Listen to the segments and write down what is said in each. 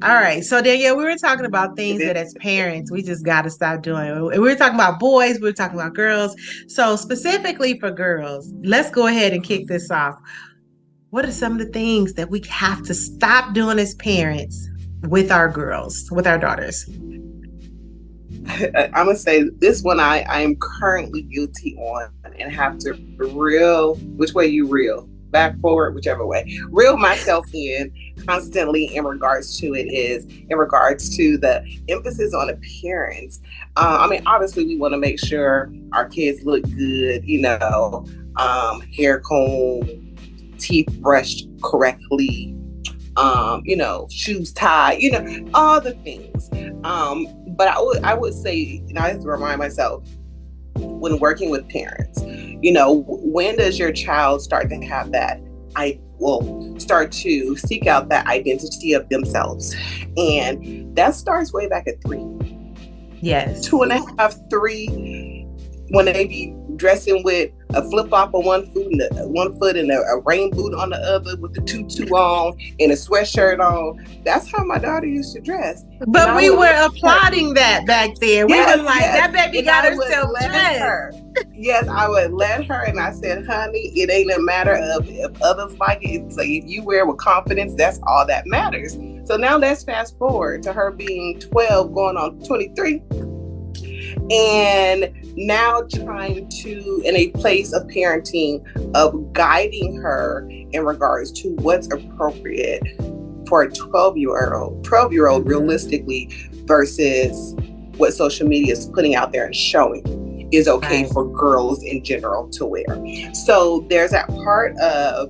All right. So Danielle, we were talking about things that as parents, we just got to stop doing. We were talking about boys, we were talking about girls. So specifically for girls, let's go ahead and kick this off. What are some of the things that we have to stop doing as parents with our girls, with our daughters? I'm gonna say this one I am currently guilty on and have to reel which way you reel back forward whichever way reel myself in constantly in regards to it is in regards to the emphasis on appearance. I mean, obviously we want to make sure our kids look good, hair comb, teeth brushed correctly, shoes tied, all the things. But I would say, I have to remind myself when working with parents, when does your child start to have that? I will start to seek out that identity of themselves, and that starts way back at 3. Yes. 2.5, 3, when they be dressing with a flip flop on one foot and a rain boot on the other with the tutu on and a sweatshirt on. That's how my daughter used to dress. But we were applauding that back then. Yes, we were like, that baby got herself dressed. Yes, I would let her, and I said, honey, it ain't a matter of if others like it. So if you wear with confidence, that's all that matters. So now let's fast forward to her being 12 going on 23. And now trying to, in a place of parenting, of guiding her in regards to what's appropriate for a 12-year-old realistically versus what social media is putting out there and showing is okay for girls in general to wear. So there's that part of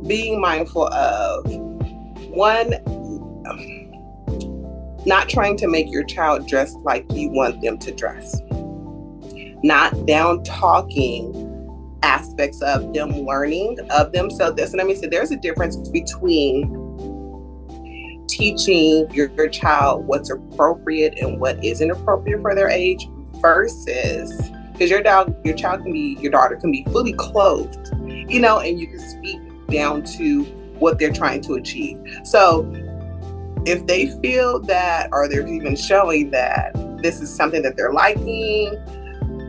being mindful of, one, not trying to make your child dress like you want them to dress. Not down talking aspects of them learning of themselves. So let me say, there's a difference between teaching your child what's appropriate and what isn't appropriate for their age versus, because your daughter can be fully clothed, and you can speak down to what they're trying to achieve. So if they feel that, or they're even showing that this is something that they're liking,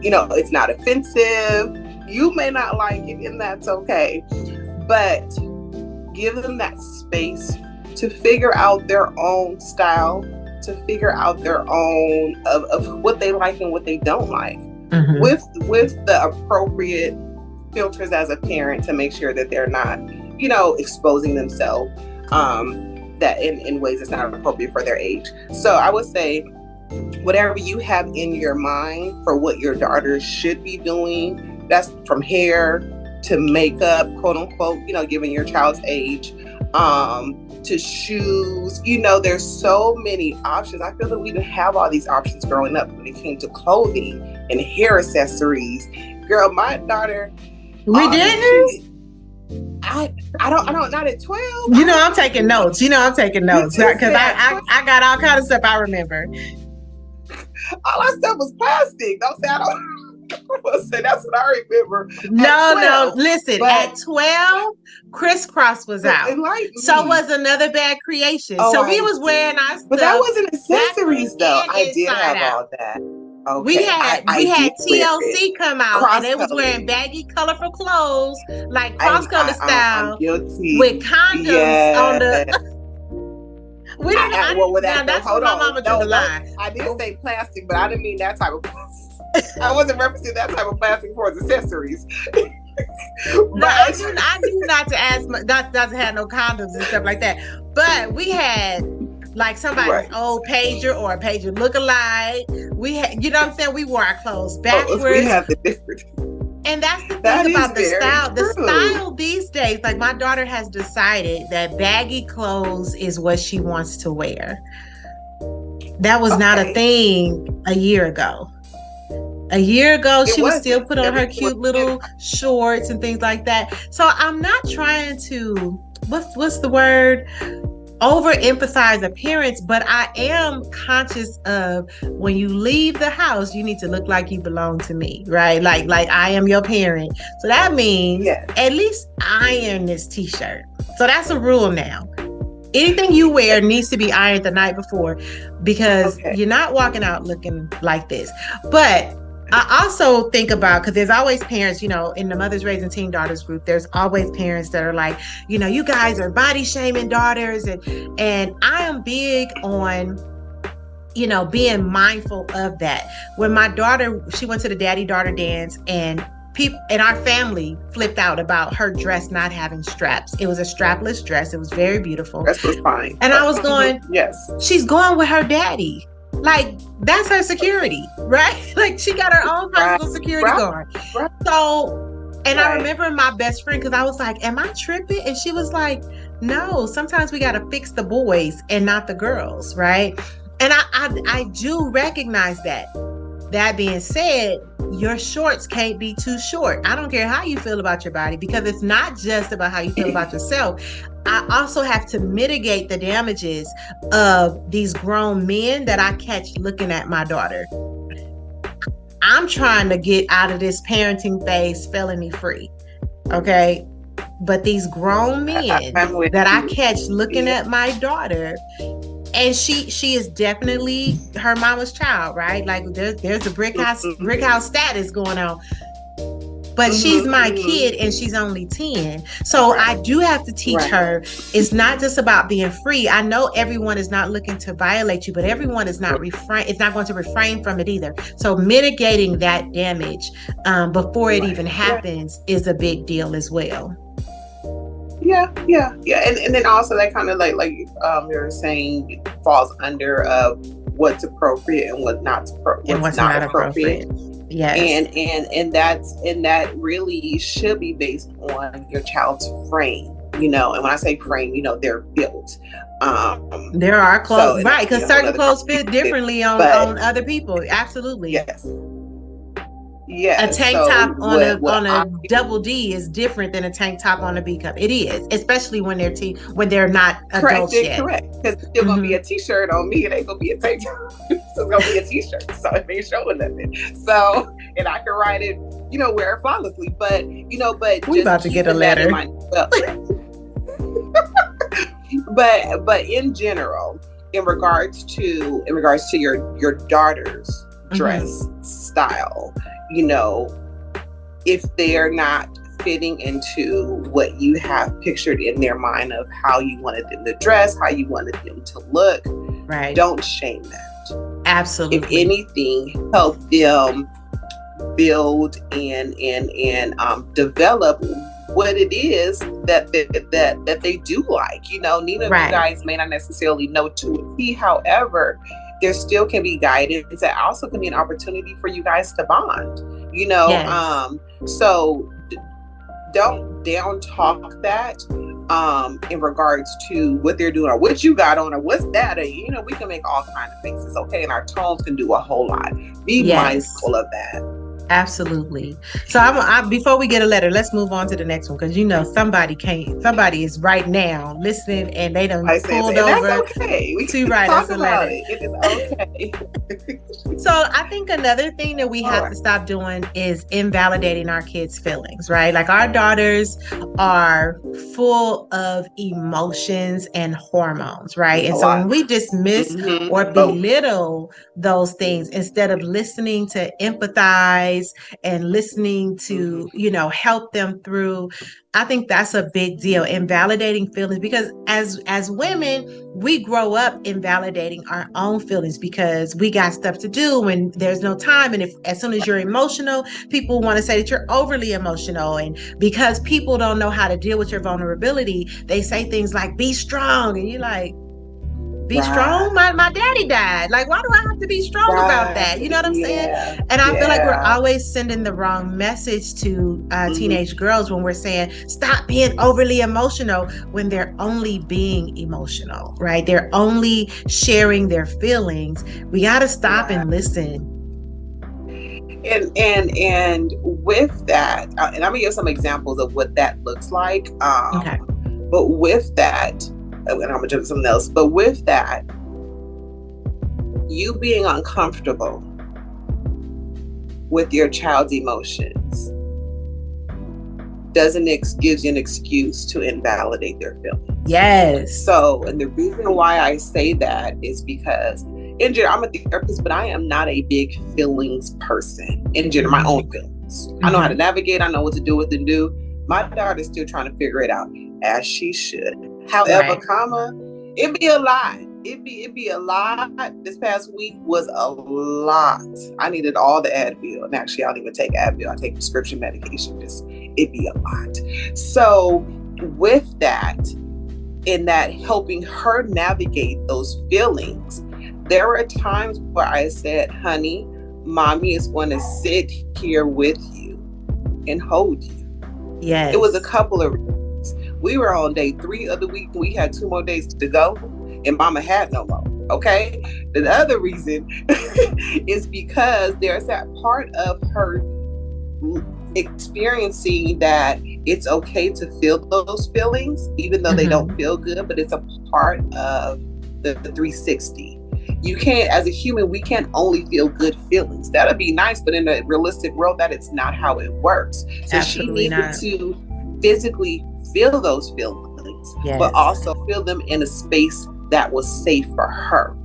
it's not offensive, you may not like it, and that's okay. But give them that space to figure out their own style, to figure out their own of what they like and what they don't like, with the appropriate filters as a parent to make sure that they're not, exposing themselves that in ways that's not appropriate for their age. So I would say, whatever you have in your mind for what your daughter should be doing, that's from hair to makeup, quote unquote, given your child's age, to shoes, there's so many options. I feel that we didn't have all these options growing up when it came to clothing and hair accessories. Girl, my daughter, we didn't. I don't, not at 12. I'm taking notes. I'm taking notes because I got all kind of stuff I remember. All that stuff was plastic. Don't say I don't. Say that's what I remember. No. Listen, at 12, crisscross was out. So was Another Bad Creation. So we was wearing our stuff. But that wasn't accessories though. I did have all that. Okay. We had TLC come out, and they was wearing baggy, colorful clothes, like cross-color style, with condoms on the. We didn't. That's what my mama drew the line. I did say plastic, but I didn't mean that type of plastic. I wasn't referencing that type of plastic for its accessories. No, I do not to ask, not to have no condoms and stuff like that. But we had like somebody's old pager or a pager look-alike. We had, you know what I'm saying? We wore our clothes backwards. We have the different. And that's the thing about the style. The style these days, like my daughter has decided that baggy clothes is what she wants to wear. That was not a thing a year ago. A year ago, she would still put on her cute little shorts and things like that. So I'm not trying to, what's the word? Overemphasize appearance, but I am conscious of when you leave the house, you need to look like you belong to me, right? Like I am your parent. So that means at least iron this t-shirt. So that's a rule now. anything you wear needs to be ironed the night before, because you're not walking out looking like this. But I also think about, because there's always parents, in the Mothers Raising Teen Daughters group, there's always parents that are like, you guys are body shaming daughters. And I am big on, being mindful of that. When my daughter, she went to the daddy-daughter dance, and people in our family flipped out about her dress not having straps. It was a strapless dress. It was very beautiful. Dress was fine. And I was going, yes, she's going with her daddy. Like, that's her security, right? Like, she got her own personal security guard. Right. So, and I remember my best friend, because I was like, am I tripping? And she was like, no, sometimes we got to fix the boys and not the girls, right? And I do recognize that. That being said, your shorts can't be too short. I don't care how you feel about your body, because it's not just about how you feel about yourself. I also have to mitigate the damages of these grown men that I catch looking at my daughter. I'm trying to get out of this parenting phase felony free. Okay. But these grown men that I catch looking at my daughter, and she is definitely her mama's child, right? Like, there's a brick house status going on. But she's my kid, and she's only 10. So I do have to teach her, it's not just about being free. I know everyone is not looking to violate you, but everyone is not going to refrain from it either. So mitigating that damage before it even happens is a big deal as well. Yeah. And then also that kind of like you're saying, falls under what's appropriate and what's not appropriate. Yes. And that really should be based on your child's frame, and when I say frame, they're built. There are clothes, so, right? Because certain clothes fit differently on other people. Absolutely. Yes. Yeah, a tank top on a double D is different than a tank top on a B cup. It is, especially when they're not adults yet. Correct. Because it's still gonna be a T-shirt on me. It ain't gonna be a tank top. So it's gonna be a T-shirt. So it ain't showing nothing. So, and I can write it, wear it flawlessly. But we about to get a letter. But in general, in regards to your daughter's dress style, if they're not fitting into what you have pictured in their mind of how you wanted them to dress, how you wanted them to look, right? Don't shame that. Absolutely. If anything, help them build and develop what it is that they do like. Neither of you guys may not necessarily know to a T. However, there still can be guidance. That also can be an opportunity for you guys to bond, Yes. So don't down talk that in regards to what they're doing or what you got on or what's that. We can make all kinds of faces, okay? And our tones can do a whole lot. Be mindful of that. Absolutely. So before we get a letter, let's move on to the next one, because somebody is right now listening and they done pulled over. That's okay. We to write us a letter. It is okay. So I think another thing that we have to stop doing is invalidating our kids' feelings, right? Like, our daughters are full of emotions and hormones, right? And so when we dismiss or belittle those things, instead of listening to empathize and listening to, help them through, I think that's a big deal, invalidating feelings, because as women, we grow up invalidating our own feelings because we got stuff to do and there's no time. And as soon as you're emotional, people want to say that you're overly emotional. And because people don't know how to deal with your vulnerability, they say things like, be strong. And you're like, be strong? My daddy died. Like, why do I have to be strong about that? You know what I'm saying? And I feel like we're always sending the wrong message to teenage girls when we're saying, stop being overly emotional, when they're only being emotional, right? They're only sharing their feelings. We got to stop and listen. And with that, and I'm gonna give some examples of what that looks like. But with that, and I'm gonna do something else. But with that, you being uncomfortable with your child's emotions gives you an excuse to invalidate their feelings. Yes. So, and the reason why I say that is because in general, I'm a therapist, but I am not a big feelings person. In general, my own feelings. I know how to navigate. I know what to do with and do. My daughter's still trying to figure it out, as she should. However, it'd be a lot. It'd be a lot. This past week was a lot. I needed all the Advil. And actually, I don't even take Advil. I take prescription medication. It'd be a lot. So with that, in that helping her navigate those feelings, there were times where I said, honey, mommy is going to sit here with you and hold you. Yes. It was a couple of reasons. We were on day 3 of the week. We had 2 more days to go, and mama had no more. Okay. The other reason is because there's that part of her experiencing that it's okay to feel those feelings, even though they don't feel good, but it's a part of the 360. You can't, as a human, we can't only feel good feelings. That'd be nice, but in a realistic world, that is not how it works. So Absolutely she needed to physically feel those feelings, but also feel them in a space that was safe for her.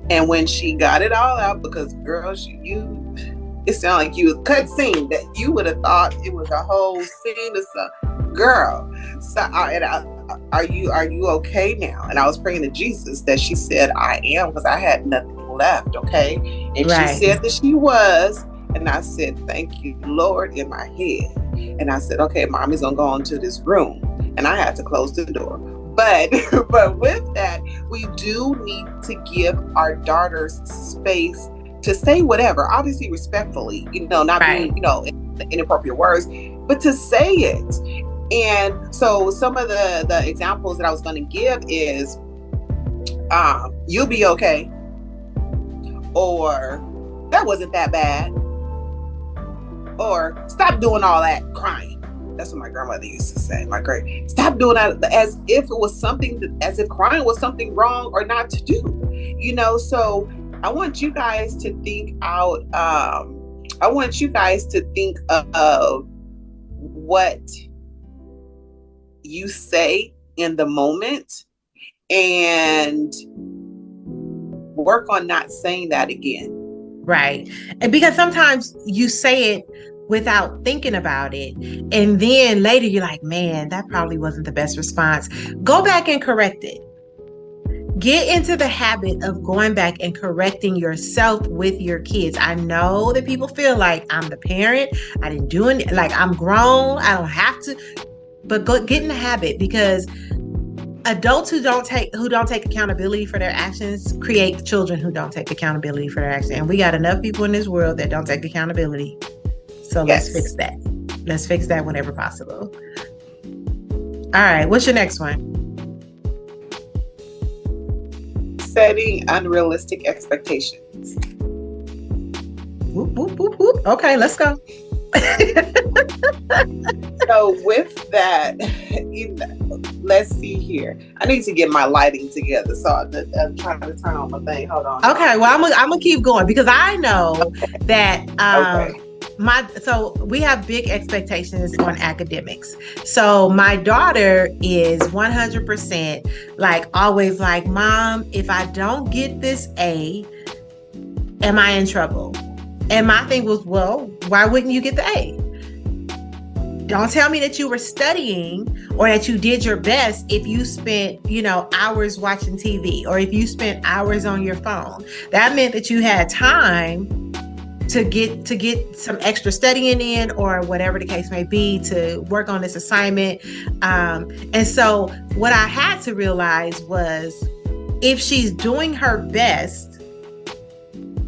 And when she got it all out, because girl, it sounded like you a cut scene that you would have thought it was a whole scene or something. Girl, so are you okay now? And I was praying to Jesus that she said I am, because I had nothing left. Okay, and she said that she was, and I said thank you, Lord, in my head. And I said, okay, mommy's gonna go into this room, and I had to close the door. But with that, we do need to give our daughters space to say whatever, obviously respectfully, not being, inappropriate words, but to say it. And so some of the examples that I was going to give is, you'll be okay, or that wasn't that bad, or stop doing all that crying. That's what my grandmother used to say. Stop doing that, as if it was something, as if crying was something wrong or not to do. So I want you guys to think out. I want you guys to think of what you say in the moment and work on not saying that again. Right. And because sometimes you say it without thinking about it, and then later you're like, man, that probably wasn't the best response. Go back and correct it. Get into the habit of going back and correcting yourself with your kids. I know that people feel like I'm the parent. I didn't do it. Like I'm grown. I don't have to. But get in the habit, because adults who don't take accountability for their actions create children who don't take accountability for their actions. And we got enough people in this world that don't take accountability. So let's fix that. Let's fix that whenever possible. All right. What's your next one? Setting unrealistic expectations. Whoop, whoop, whoop, whoop. Okay, let's go. So with that, let's see here. I need to get my lighting together. So I'm trying to turn on my thing. Hold on. Okay, well, I'm gonna keep going, because I know that so we have big expectations on academics. So my daughter is 100% like always like, Mom, if I don't get this A, am I in trouble? And my thing was, well, why wouldn't you get the A? Don't tell me that you were studying or that you did your best if you spent, hours watching TV, or if you spent hours on your phone. That meant that you had time to get some extra studying in, or whatever the case may be, to work on this assignment. And so what I had to realize was, if she's doing her best,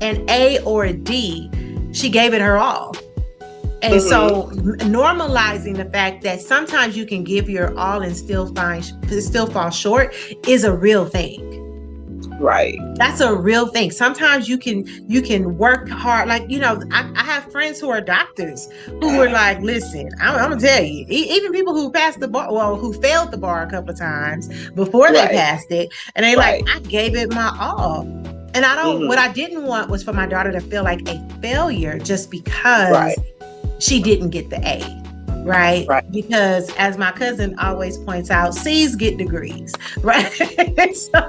an A or a D, she gave it her all. And so normalizing the fact that sometimes you can give your all and still fall short is a real thing. Right. That's a real thing. Sometimes you can work hard. Like, I have friends who are doctors who were like, listen, I'm gonna tell you, even people who passed the bar, who failed the bar a couple of times before they passed it, and they like, I gave it my all. And what I didn't want was for my daughter to feel like a failure just because she didn't get the A. right? Right. Because as my cousin always points out, C's get degrees, right? So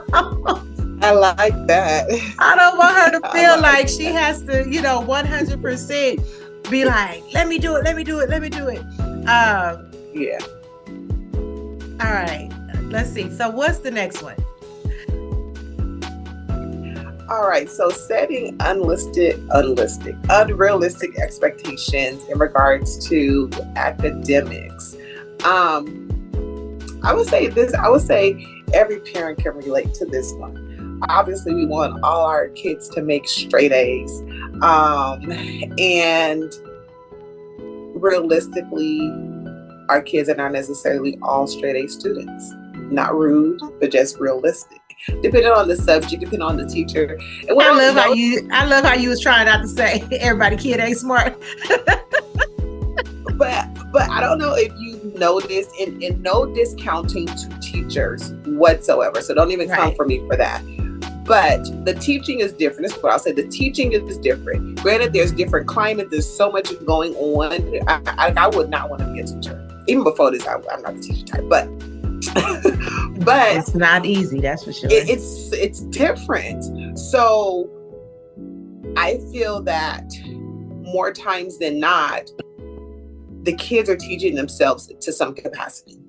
I like that. I don't want her to I feel like like she has to, 100% be like, let me do it, let me do it, let me do it. Yeah. All right, let's see. So what's the next one? All right, so setting unrealistic expectations in regards to academics. I would say every parent can relate to this one. Obviously, we want all our kids to make straight A's. And realistically, our kids are not necessarily all straight A students. Not rude, but just realistic. Depending on the subject, depending on the teacher. And I love how you was trying not to say everybody kid ain't smart. but I don't know if you know this, and no discounting to teachers whatsoever. So don't even come for me for that. But the teaching is different. That's what I'll say. The teaching is different. Granted, there's different climate. There's so much going on. I would not want to be a teacher. Even before this, I'm not the teacher type. But it's not easy. That's for sure. It's different. So I feel that more times than not, the kids are teaching themselves to some capacity.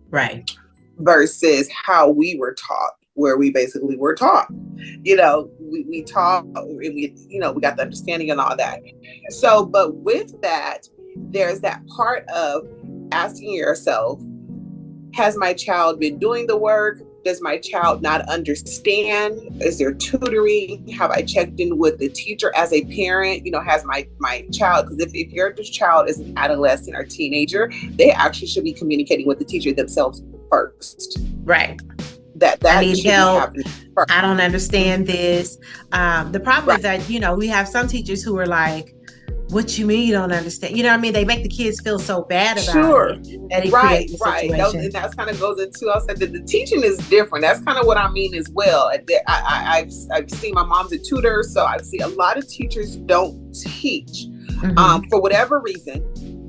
Right. Versus how we were taught, where we basically were taught. We taught and we got the understanding and all that. So, but with that, there's that part of asking yourself, has my child been doing the work? Does my child not understand? Is there tutoring? Have I checked in with the teacher as a parent? Has my child, because if your child is an adolescent or teenager, they actually should be communicating with the teacher themselves first. Right. That I need help. I don't understand this. The problem is that, we have some teachers who are like, what you mean you don't understand? They make the kids feel so bad about it. That it creates a situation. And that kind of goes into, I said that the teaching is different. That's kind of what I mean as well. I've seen, my mom's a tutor, so I see a lot of teachers don't teach for whatever reason.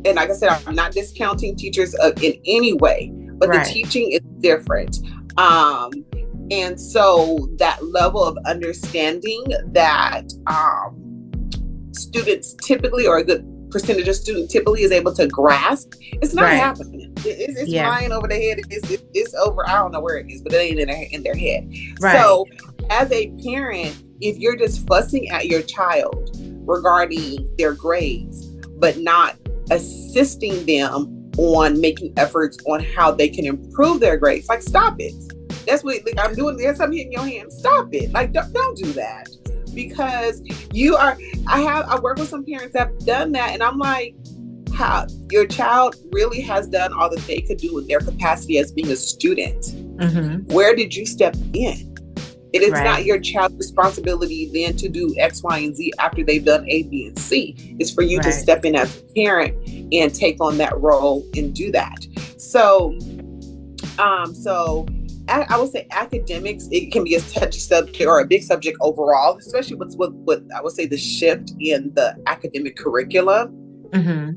And like I said, I'm not discounting teachers in any way, but the teaching is different. And so that level of understanding that students typically, or a good percentage of students typically, is able to grasp, it's not happening. It's flying over their head. It's over. I don't know where it is, but it ain't in their head. Right. So as a parent, if you're just fussing at your child regarding their grades, but not assisting them on making efforts on how they can improve their grades, like, stop it. That's what I'm doing. There's something hitting your hand. Stop it. Like, don't do that. Because I work with some parents that have done that, and I'm like, how your child really has done all that they could do with their capacity as being a student. Mm-hmm. Where did you step in? It is not your child's responsibility then to do X, Y, and Z after they've done A, B, and C. It's for you to step in as a parent and take on that role and do that. So I would say academics, it can be a touchy subject or a big subject overall, especially with I would say the shift in the academic curriculum. Mm-hmm.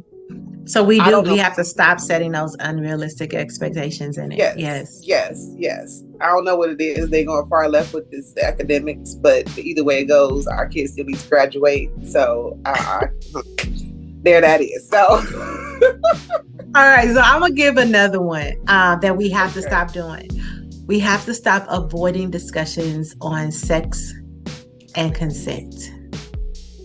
So we have to stop setting those unrealistic expectations in it. Yes. I don't know what it is. They're going far left with this academics, but either way it goes, our kids still need to graduate. So there that is. So. All right. So I'm going to give another one that we have to stop doing. We have to stop avoiding discussions on sex and consent.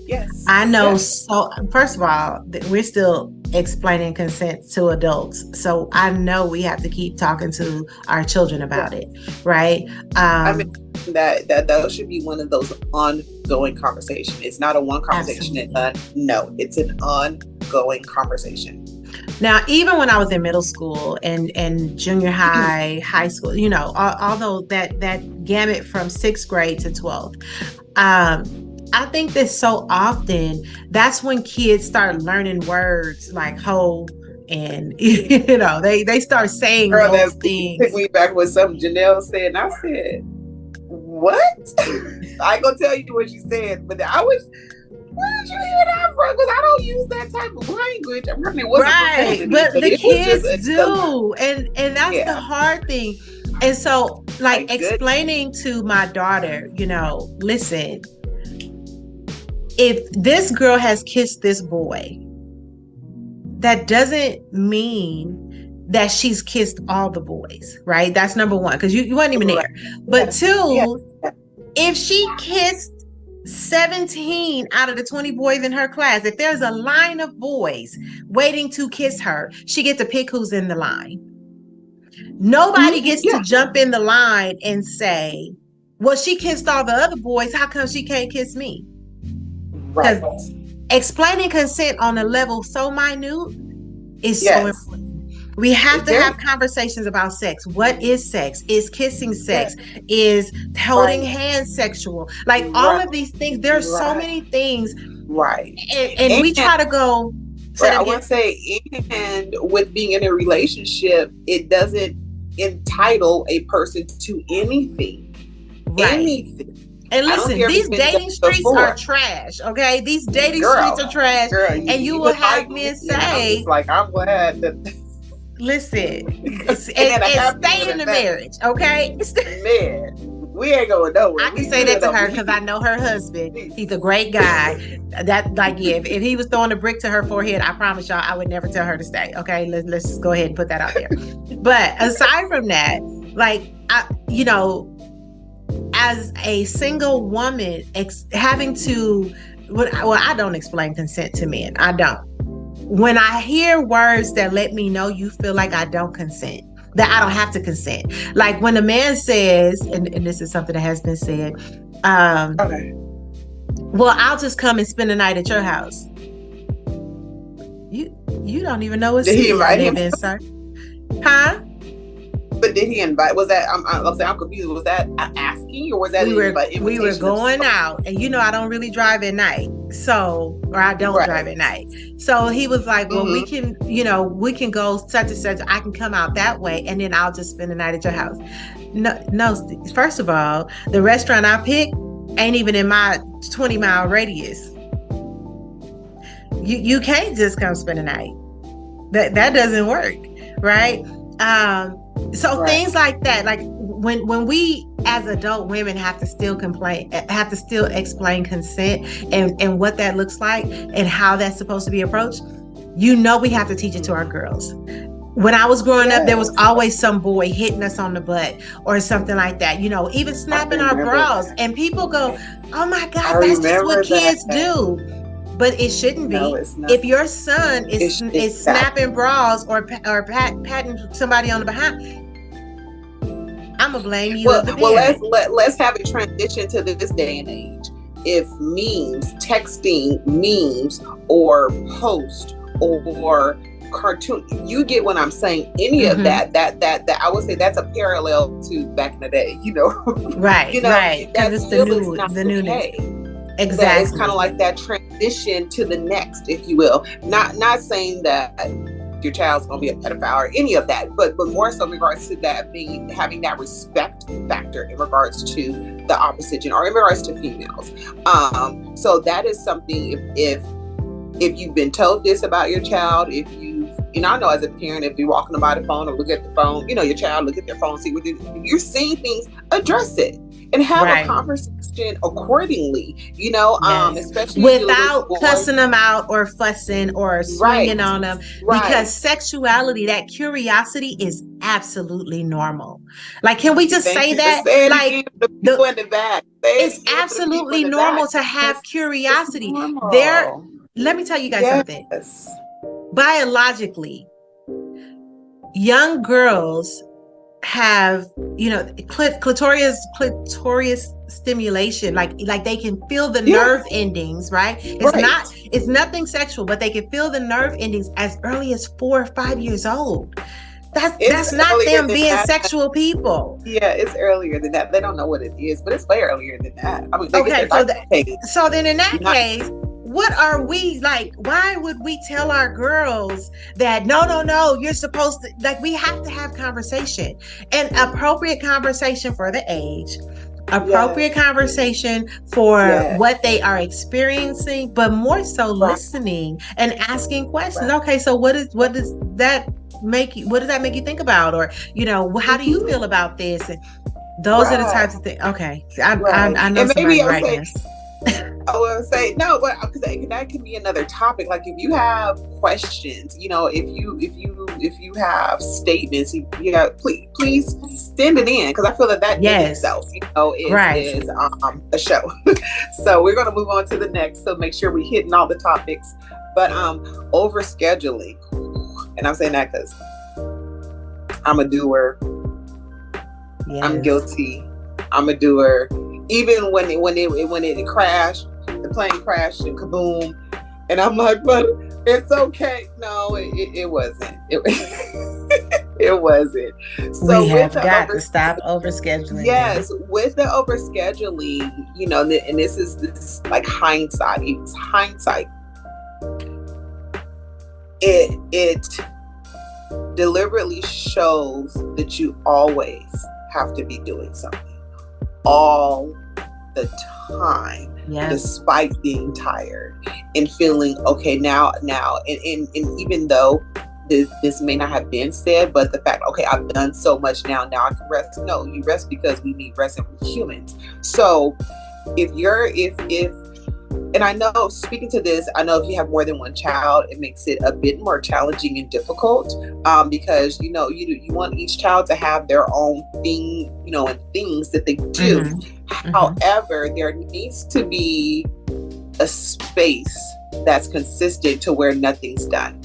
Yes. I know. Yes. So first of all, we're still explaining consent to adults. So I know we have to keep talking to our children about it. Right. That those should be one of those ongoing conversations. It's not a one conversation. It's an ongoing conversation. Now, even when I was in middle school and junior high, high school, although that gamut from 6th grade to 12th, I think that so often that's when kids start learning words like hoe and, they start saying those things. Took me back with something Janelle said, and I said, what? I ain't gonna tell you what she said, but I was Where did you hear that from? Because I don't use that type of language. I mean, it wasn't right, but the kids do, and that's the hard thing. And so, like, explaining to my daughter, you know, listen, if this girl has kissed this boy, that doesn't mean that she's kissed all the boys, right? That's number one, because you weren't even there. But two, if she kissed 17 out of the 20 boys in her class, if there's a line of boys waiting to kiss her, she gets to pick who's in the line. Nobody gets to jump in the line and say, well, she kissed all the other boys, how come she can't kiss me? Right. Explaining consent on a level so minute is so important. We have to have conversations about sex. What is sex? Is kissing sex? Is holding hands sexual? Like all of these things, there's so many things. Right. And we try to go. I want to say, and with being in a relationship, it doesn't entitle a person to anything. Right. Anything. And listen, these dating streets are trash, okay? These dating streets are trash. And you will have men say, like, I'm glad that... Listen, and stay in the marriage, okay? Man, we ain't going nowhere. I can say that to her because I know her husband. He's a great guy. That, like, if he was throwing a brick to her forehead, I promise y'all, I would never tell her to stay. Okay, let's just go ahead and put that out there. But aside from that, like, you know, as a single woman, having to, well, I don't explain consent to men. I don't. When I hear words that let me know you feel like I don't consent, that I don't have to consent. Like when a man says, and this is something that has been said, well, I'll just come and spend the night at your house. You don't even know what city I live in, sir. Huh? But did he invite? Was that? I'm confused. Was that asking, or was that we were going out, and you know I don't really drive at night, or I don't drive at night. So he was like, "Well, we can, we can go such and such. I can come out that way, and then I'll just spend the night at your house." No. First of all, the restaurant I picked ain't even in my 20-mile radius. You can't just come spend the night. That doesn't work, right? So things like that, like when we as adult women have to still explain consent and what that looks like and how that's supposed to be approached, we have to teach it to our girls. When I was growing up, there was always some boy hitting us on the butt or something like that, even snapping our bras. And people go, oh my God, that's just what kids do. But it shouldn't be. No, it's not. If your son is snapping bras or patting somebody on the behind, I'm gonna blame you. Let's have a transition to this day and age. If texting memes or post or cartoon, you get what I'm saying. Any of that I would say that's a parallel to back in the day. Right. Right. Because it's the new day. Exactly. It's kind of like that transition to the next, if you will. Not saying that your child's going to be a pedophile or any of that, but more so in regards to that having that respect factor in regards to the opposite gender or in regards to females. So that is something if you've been told this about your child, if I know as a parent, if you're walking by the phone or look at the phone, your child look at their phone, see what you're seeing things, address it. And have a conversation accordingly, especially without cussing them out or fussing or swinging on them. Because sexuality, that curiosity is absolutely normal. Like, can we just say that? Like, it's absolutely normal to have curiosity. Let me tell you guys something. Biologically, young girls have clitorius stimulation, like they can feel the nerve endings, right? It's nothing sexual, but they can feel the nerve endings as early as 4 or 5 years old. That's not them being sexual people. Yeah, it's earlier than that. They don't know what it is, but it's way earlier than that. I mean, so then in that case, what are we like? Why would we tell our girls that no, you're supposed to, like, we have to have conversation, and appropriate conversation for the age, appropriate conversation for what they are experiencing, but more so listening and asking questions. Okay, so what does that make you think about? Or, how do you feel about this? And those are the types of things. Okay. I know somebody writing this. I will say no, but because that can be another topic. Like if you have questions, if you have statements, please send it in, because I feel that in itself, is a show. So we're going to move on to the next. So make sure we're hitting all the topics. But overscheduling, and I'm saying that because I'm a doer. Yes. I'm guilty. I'm a doer. Even when it crashed, the plane crashed and kaboom, and I'm like, but it's okay. No, it wasn't. It wasn't. So we have got to stop overscheduling. Yes, with the overscheduling, and this is like hindsight. It's hindsight. It deliberately shows that you always have to be doing something all the time, despite being tired and feeling okay now and even though this may not have been said, but the fact, okay, I've done so much now I can rest. No, you rest because we need rest, and we're humans. So if and I know, speaking to this, I know if you have more than one child, it makes it a bit more challenging and difficult, because you want each child to have their own thing, and things that they do. Mm-hmm. However, there needs to be a space that's consistent to where nothing's done.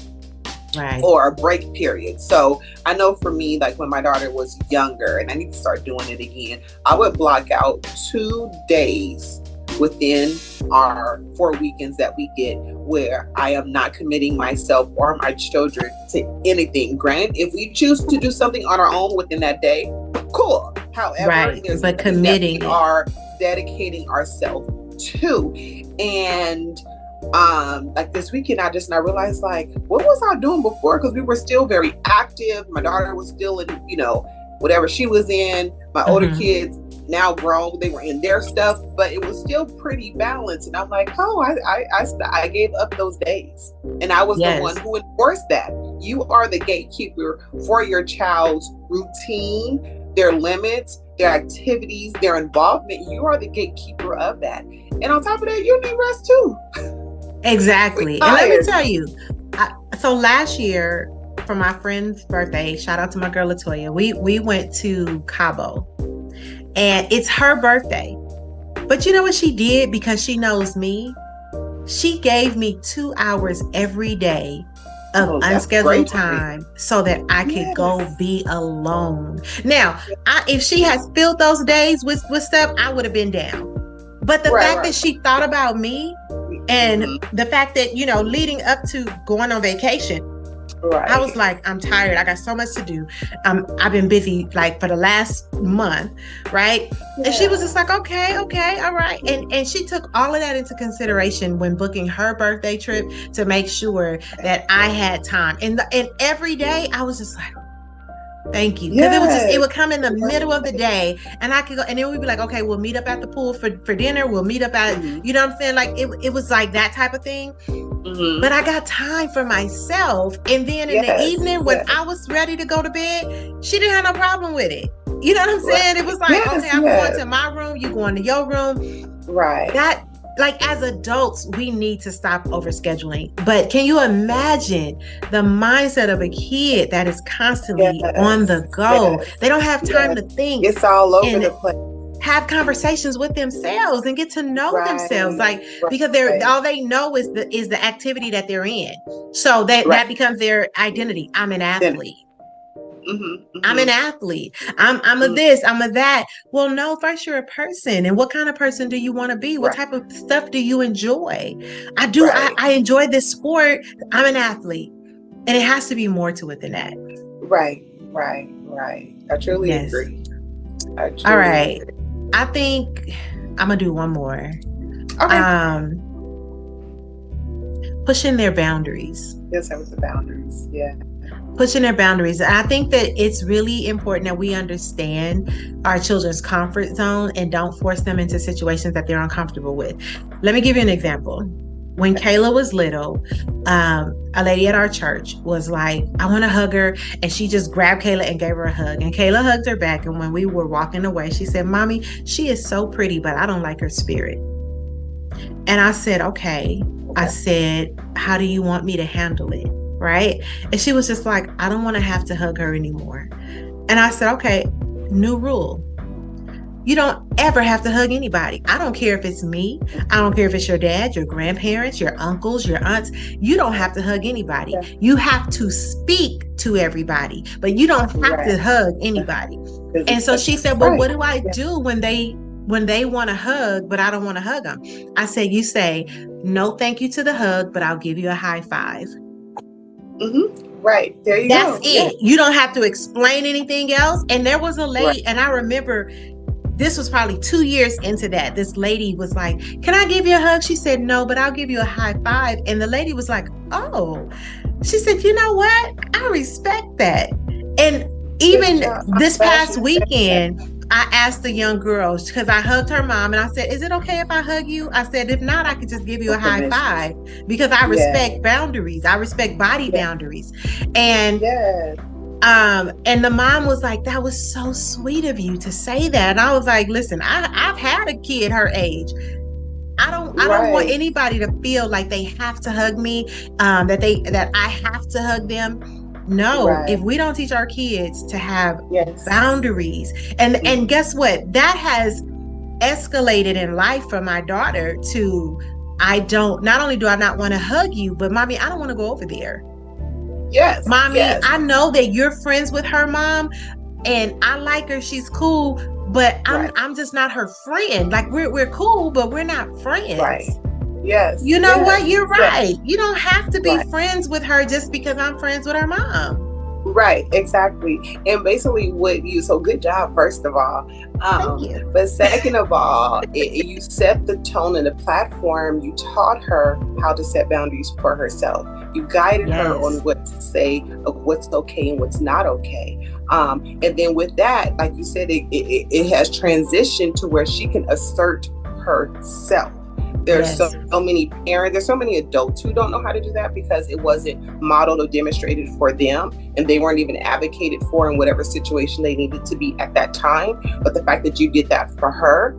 Right. Or a break period. So I know for me, like when my daughter was younger, and I need to start doing it again, I would block out 2 days within our 4 weekends that we get where I am not committing myself or my children to anything. Granted, if we choose to do something on our own within that day, cool. However, there's but committing that we are dedicating ourselves to. And like this weekend, I realized, like, what was I doing before? Because we were still very active. My daughter was still in, whatever she was in. My older kids, now grown, they were in their stuff, but it was still pretty balanced. And I'm like, I gave up those days, and I was the one who enforced that. You are the gatekeeper for your child's routine, their limits, their activities, their involvement. You are the gatekeeper of that. And on top of that, you need rest too. Exactly. And let me tell you, so last year for my friend's birthday, shout out to my girl Latoya, we went to Cabo. And it's her birthday. But you know what she did? Because she knows me, she gave me 2 hours every day of unscheduled time so that I could go be alone. Now, if she had filled those days with stuff, I would have been down. But the fact that she thought about me, and the fact that, leading up to going on vacation, I was like, I'm tired. I got so much to do. I've been busy like for the last month, right? Yeah. And she was just like, okay, all right. And she took all of that into consideration when booking her birthday trip to make sure that I had time. And every day I was just like, thank you. Because it would come in the middle of the day, and I could go, and then we'd be like, okay, we'll meet up at the pool for dinner. We'll meet up at, you know what I'm saying? Like it was like that type of thing. Mm-hmm. But I got time for myself. And then in the evening, when I was ready to go to bed, she didn't have no problem with it. You know what I'm saying? It was like, okay, I'm going to my room, you going to your room. Right. That, like, as adults, we need to stop overscheduling. But can you imagine the mindset of a kid that is constantly on the go? They don't have time to think. It's all over the place. Have conversations with themselves and get to know themselves, because all they know is the activity that they're in. So that becomes their identity. I'm an athlete. I'm an athlete. I'm a this, I'm a that. Well, no, first you're a person. And what kind of person do you want to be? What type of stuff do you enjoy? I enjoy this sport. I'm an athlete. And it has to be more to it than that. Right. I truly agree. All right. Agree. I think I'm gonna do one more. Okay. Pushing their boundaries. Yes, that was the boundaries. Yeah. pushing their boundaries. I think that it's really important that we understand our children's comfort zone and don't force them into situations that they're uncomfortable with. Let me give you an example. When Kayla was little, a lady at our church was like, I want to hug her. And she just grabbed Kayla and gave her a hug. And Kayla hugged her back. And when we were walking away, she said, Mommy, she is so pretty, but I don't like her spirit. And I said, okay. I said, how do you want me to handle it? Right? And she was just like, I don't want to have to hug her anymore. And I said, okay, new rule. You don't ever have to hug anybody. I don't care if it's me. I don't care if it's your dad, your grandparents, your uncles, your aunts. You don't have to hug anybody. Yeah. You have to speak to everybody, but you don't have to hug anybody. And so she said, well, what do I do when they want to hug, but I don't want to hug them? I said, you say, no, thank you to the hug, but I'll give you a high five. Mm-hmm. Right. There you go. That's it. Yeah. You don't have to explain anything else. And there was a lady, and I remember this was probably 2 years into that. This lady was like, can I give you a hug? She said, no, but I'll give you a high five. And the lady was like, oh, she said, you know what? I respect that. And even this past weekend, I asked the young girls, because I hugged her mom, and I said, is it okay if I hug you? I said, if not, I could just give you a high five, because I respect boundaries. I respect body boundaries. And and the mom was like, that was so sweet of you to say that. And I was like, listen, I've had a kid her age. I don't want anybody to feel like they have to hug me, that I have to hug them. No, if we don't teach our kids to have boundaries, and guess what? That has escalated in life for my daughter to, not only do I not want to hug you, but Mommy, I don't want to go over there. Yes. Mommy, I know that you're friends with her mom and I like her. She's cool, but I'm just not her friend. Like we're cool, but we're not friends. Right. Yes. You know what? You're right. You don't have to be friends with her just because I'm friends with her mom. Right, exactly. And basically so good job, first of all. Thank you. But second of all, you set the tone and the platform. You taught her how to set boundaries for herself. You guided her on what to say, of what's okay and what's not okay. And then with that, like you said, it has transitioned to where she can assert herself. There's so many parents, there's so many adults who don't know how to do that because it wasn't modeled or demonstrated for them, and they weren't even advocated for in whatever situation they needed to be at that time. But the fact that you did that for her,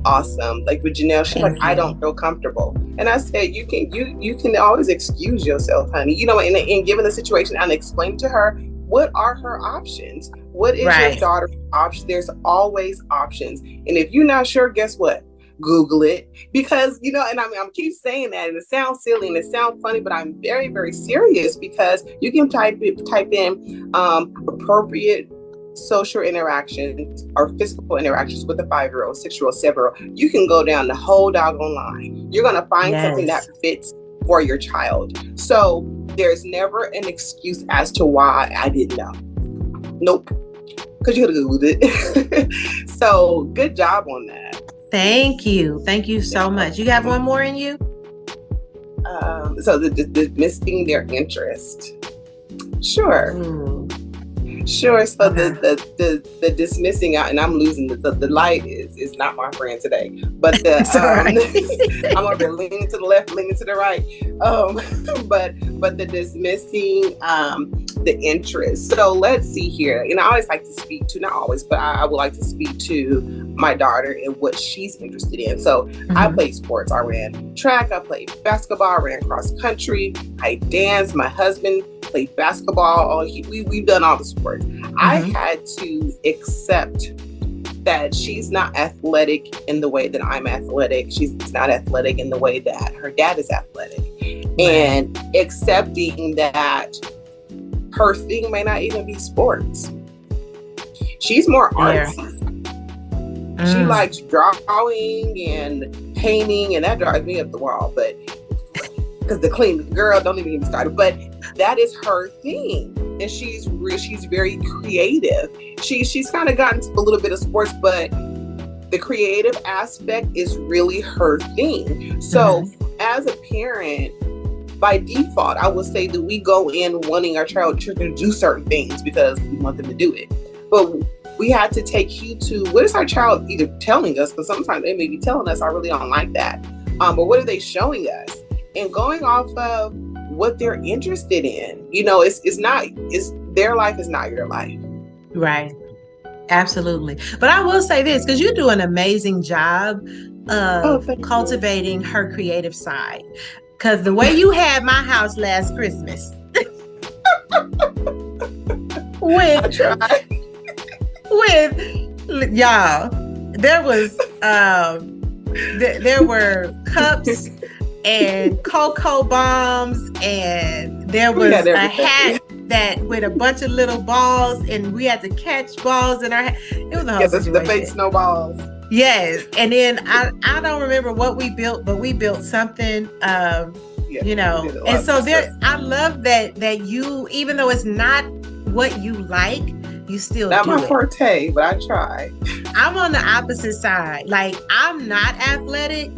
awesome. Like with Janelle, she's like, I don't feel comfortable. And I said, you can always excuse yourself, honey. You know, in given the situation, and explain to her what are her options. What is your daughter's option? There's always options. And if you're not sure, guess what? Google it, because and I mean, I keep saying that, and it sounds silly and it sounds funny, but I'm very, very serious, because you can type in appropriate social interactions or physical interactions with a 5-year-old, 6-year-old, 7-year-old. You can go down the whole doggone line. You're gonna find something that fits for your child. So there's never an excuse as to why I didn't know. Nope, because you could have Googled it. So good job on that. Thank you so much. You have one more in you? So the dismissing their interest. Sure. Sure. So the dismissing out, and I'm losing the light is not my friend today. But I'm over there leaning to the left, leaning to the right. But the dismissing the interest. So let's see here. And I always like to speak to, not always, but I would like to speak to my daughter and what she's interested in. So I played sports. I ran track. I played basketball. I ran cross country. I danced. My husband played basketball. We've done all the sports. I had to accept that she's not athletic in the way that I'm athletic. She's not athletic in the way that her dad is athletic. And accepting that her thing may not even be sports. She's more artsy. She likes drawing and painting, and that drives me up the wall. But because the clean girl, don't even get me started. But that is her thing, and she's very creative. She's kind of gotten a little bit of sports, but the creative aspect is really her thing. So as a parent, by default, I would say that we go in wanting our child to do certain things because we want them to do it. But we had to take heed to what is our child either telling us, because sometimes they may be telling us, I really don't like that. But what are they showing us? And going off of what they're interested in. You know, it's their life is not your life. Right. Absolutely. But I will say this, because you do an amazing job of cultivating her creative side. Because the way you had my house last Christmas with y'all, there was there were cups and cocoa bombs, and there was a hat that with a bunch of little balls, and we had to catch balls in our hat. It was a whole situation. The fake snowballs. Yes. And then I don't remember what we built, but we built something, you know, and so there, I love that you, even though it's not what you like, you still not do my it. forte, but I try. I'm on the opposite side. Like, I'm not athletic,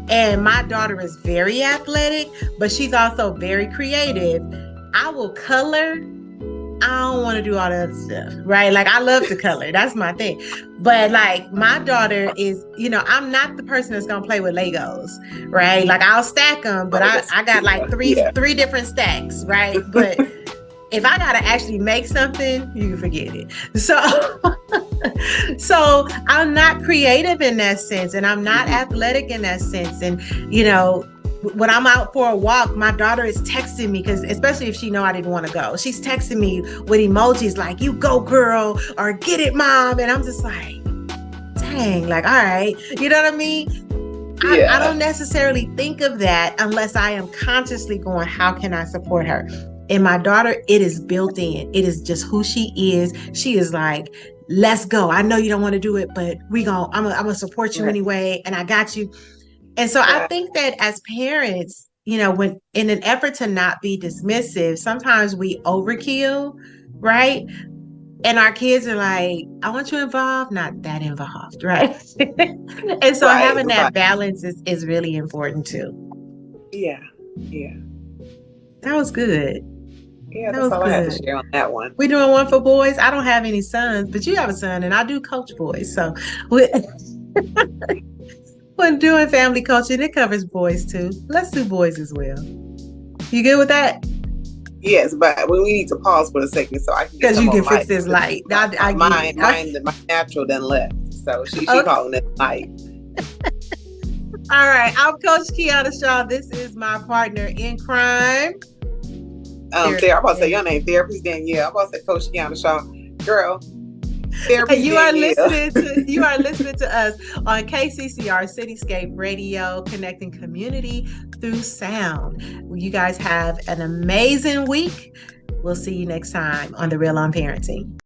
and my daughter is very athletic, but she's also very creative. I will color. I don't want to do all the other stuff, right? Like, I love to color. That's my thing. But like, my daughter is, you know, I'm not the person that's going to play with Legos, right? Like, I'll stack them, but I got like three different stacks, right? But if I got to actually make something, you can forget it. So I'm not creative in that sense, and I'm not athletic in that sense. And, you know, when I'm out for a walk, my daughter is texting me, because especially if she know I didn't want to go, she's texting me with emojis like, you go girl, or get it mom. And I'm just like, dang, like, all right. You know what I mean? I don't necessarily think of that unless I am consciously going, how can I support her? And my daughter, it is built in. It is just who she is. She is like, let's go. I know you don't want to do it, but I'm gonna support you anyway. And I got you. And so I think that as parents, you know, when in an effort to not be dismissive, sometimes we overkill, right? And our kids are like, I want you involved, not that involved, right? And so having that balance is really important too. Yeah. That was good. Yeah, that's all I had to share on that one. We're doing one for boys. I don't have any sons, but you have a son, and I do coach boys. So when doing family coaching, it covers boys too. Let's do boys as well. You good with that? Yes, but we need to pause for a second so I can because you can fix this light. My natural done left, so she calling it light. All right, I'm Coach Kiana Shaw. This is my partner in crime. I'm about to say your name, Therapist Danielle. I'm about to say Coach Kiana Shaw. Girl. You are listening to us on KCCR Cityscape Radio, connecting community through sound. You guys have an amazing week. We'll see you next time on The Real on Parenting.